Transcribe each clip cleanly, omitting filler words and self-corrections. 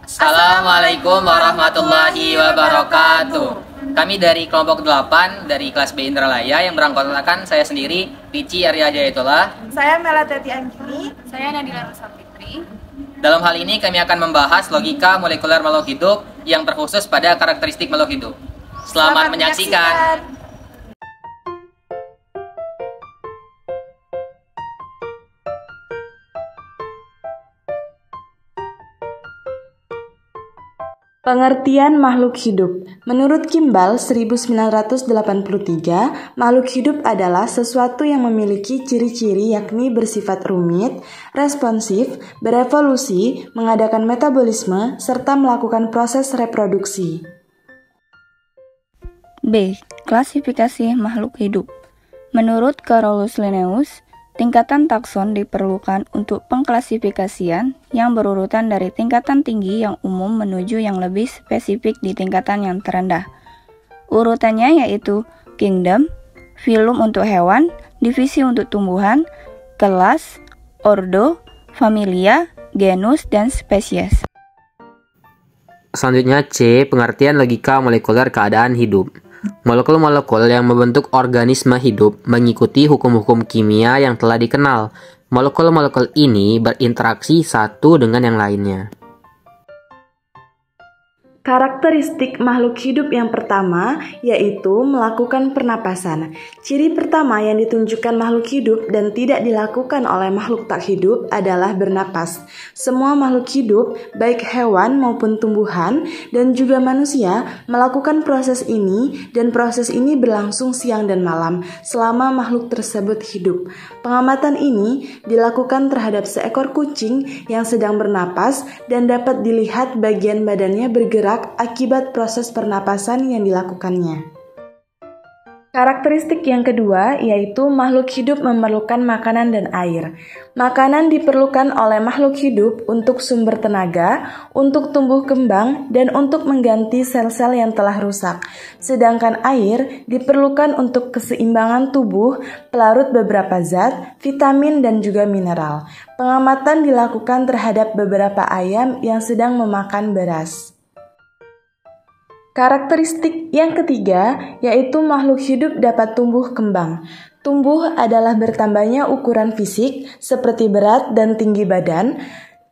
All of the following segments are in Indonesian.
Assalamualaikum warahmatullahi wabarakatuh. Kami dari kelompok 8 dari kelas B Indralaya yang beranggotakan saya sendiri, Rici Arya Jayatullah. Saya Melateti Anggini. Saya Nadila Nusa Fitri. Dalam hal ini kami akan membahas logika molekuler makhluk hidup yang terkhusus pada karakteristik makhluk hidup. Selamat menyaksikan. Pengertian makhluk hidup. Menurut Kimball 1983, makhluk hidup adalah sesuatu yang memiliki ciri-ciri yakni bersifat rumit, responsif, berevolusi, mengadakan metabolisme, serta melakukan proses reproduksi. B. Klasifikasi makhluk hidup. Menurut Carolus Linnaeus, tingkatan takson diperlukan untuk pengklasifikasian yang berurutan dari tingkatan tinggi yang umum menuju yang lebih spesifik di tingkatan yang terendah. Urutannya yaitu kingdom, phylum untuk hewan, divisi untuk tumbuhan, kelas, ordo, familia, genus, dan spesies. Selanjutnya C. Pengertian logika molekuler keadaan hidup. Molekul-molekul yang membentuk organisme hidup mengikuti hukum-hukum kimia yang telah dikenal. Molekul-molekul ini berinteraksi satu dengan yang lainnya. Karakteristik makhluk hidup yang pertama yaitu melakukan pernapasan. Ciri pertama yang ditunjukkan makhluk hidup dan tidak dilakukan oleh makhluk tak hidup adalah bernapas. Semua makhluk hidup, baik hewan maupun tumbuhan dan juga manusia, melakukan proses ini dan proses ini berlangsung siang dan malam selama makhluk tersebut hidup. Pengamatan ini dilakukan terhadap seekor kucing yang sedang bernapas dan dapat dilihat bagian badannya bergerak akibat proses pernapasan yang dilakukannya. Karakteristik yang kedua yaitu makhluk hidup memerlukan makanan dan air. Makanan diperlukan oleh makhluk hidup untuk sumber tenaga, untuk tumbuh kembang, dan untuk mengganti sel-sel yang telah rusak. Sedangkan air diperlukan untuk keseimbangan tubuh, pelarut beberapa zat, vitamin, dan juga mineral. Pengamatan dilakukan terhadap beberapa ayam yang sedang memakan beras. Karakteristik yang ketiga yaitu makhluk hidup dapat tumbuh kembang. Tumbuh adalah bertambahnya ukuran fisik seperti berat dan tinggi badan.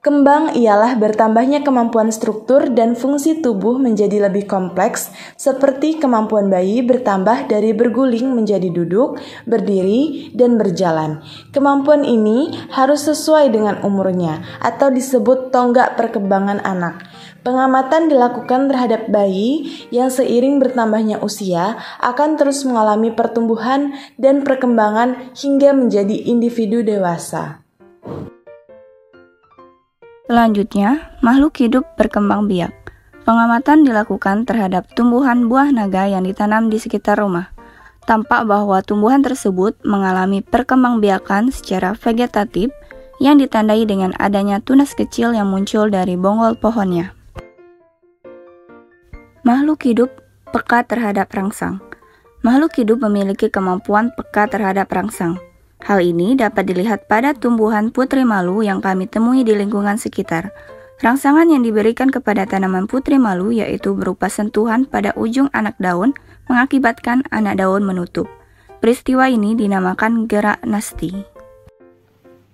Kembang ialah bertambahnya kemampuan struktur dan fungsi tubuh menjadi lebih kompleks seperti kemampuan bayi bertambah dari berguling menjadi duduk, berdiri, dan berjalan. Kemampuan ini harus sesuai dengan umurnya atau disebut tonggak perkembangan anak. Pengamatan dilakukan terhadap bayi yang seiring bertambahnya usia akan terus mengalami pertumbuhan dan perkembangan hingga menjadi individu dewasa. Selanjutnya, makhluk hidup berkembang biak. Pengamatan dilakukan terhadap tumbuhan buah naga yang ditanam di sekitar rumah. Tampak bahwa tumbuhan tersebut mengalami perkembangbiakan secara vegetatif yang ditandai dengan adanya tunas kecil yang muncul dari bonggol pohonnya. Makhluk hidup peka terhadap rangsang. Makhluk hidup memiliki kemampuan peka terhadap rangsang. Hal ini dapat dilihat pada tumbuhan putri malu yang kami temui di lingkungan sekitar. Rangsangan yang diberikan kepada tanaman putri malu yaitu berupa sentuhan pada ujung anak daun mengakibatkan anak daun menutup. Peristiwa ini dinamakan gerak nasti.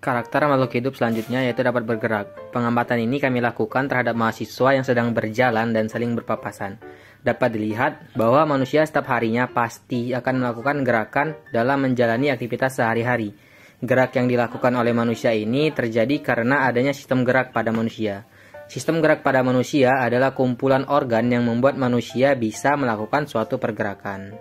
Karakter makhluk hidup selanjutnya yaitu dapat bergerak. Pengamatan ini kami lakukan terhadap mahasiswa yang sedang berjalan dan saling berpapasan. Dapat dilihat bahwa manusia setiap harinya pasti akan melakukan gerakan dalam menjalani aktivitas sehari-hari. Gerak yang dilakukan oleh manusia ini terjadi karena adanya sistem gerak pada manusia. Sistem gerak pada manusia adalah kumpulan organ yang membuat manusia bisa melakukan suatu pergerakan.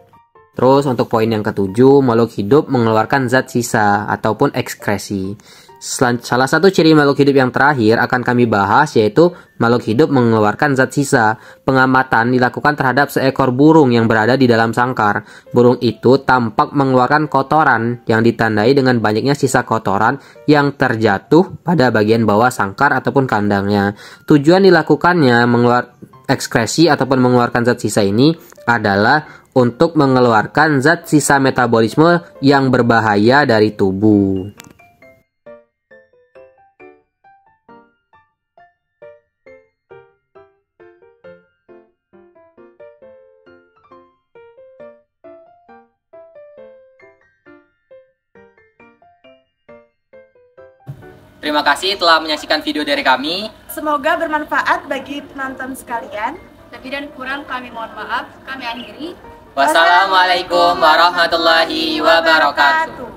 Terus untuk poin yang ketujuh, makhluk hidup mengeluarkan zat sisa ataupun ekskresi. Salah satu ciri makhluk hidup yang terakhir akan kami bahas yaitu makhluk hidup mengeluarkan zat sisa. Pengamatan dilakukan terhadap seekor burung yang berada di dalam sangkar. Burung itu tampak mengeluarkan kotoran yang ditandai dengan banyaknya sisa kotoran yang terjatuh pada bagian bawah sangkar ataupun kandangnya. Tujuan dilakukannya ekskresi ataupun mengeluarkan zat sisa ini adalah untuk mengeluarkan zat sisa metabolisme yang berbahaya dari tubuh. Terima kasih telah menyaksikan video dari kami. Semoga bermanfaat bagi penonton sekalian. Lebih dan kurang kami mohon maaf. Kami akhiri. Wassalamualaikum warahmatullahi wabarakatuh.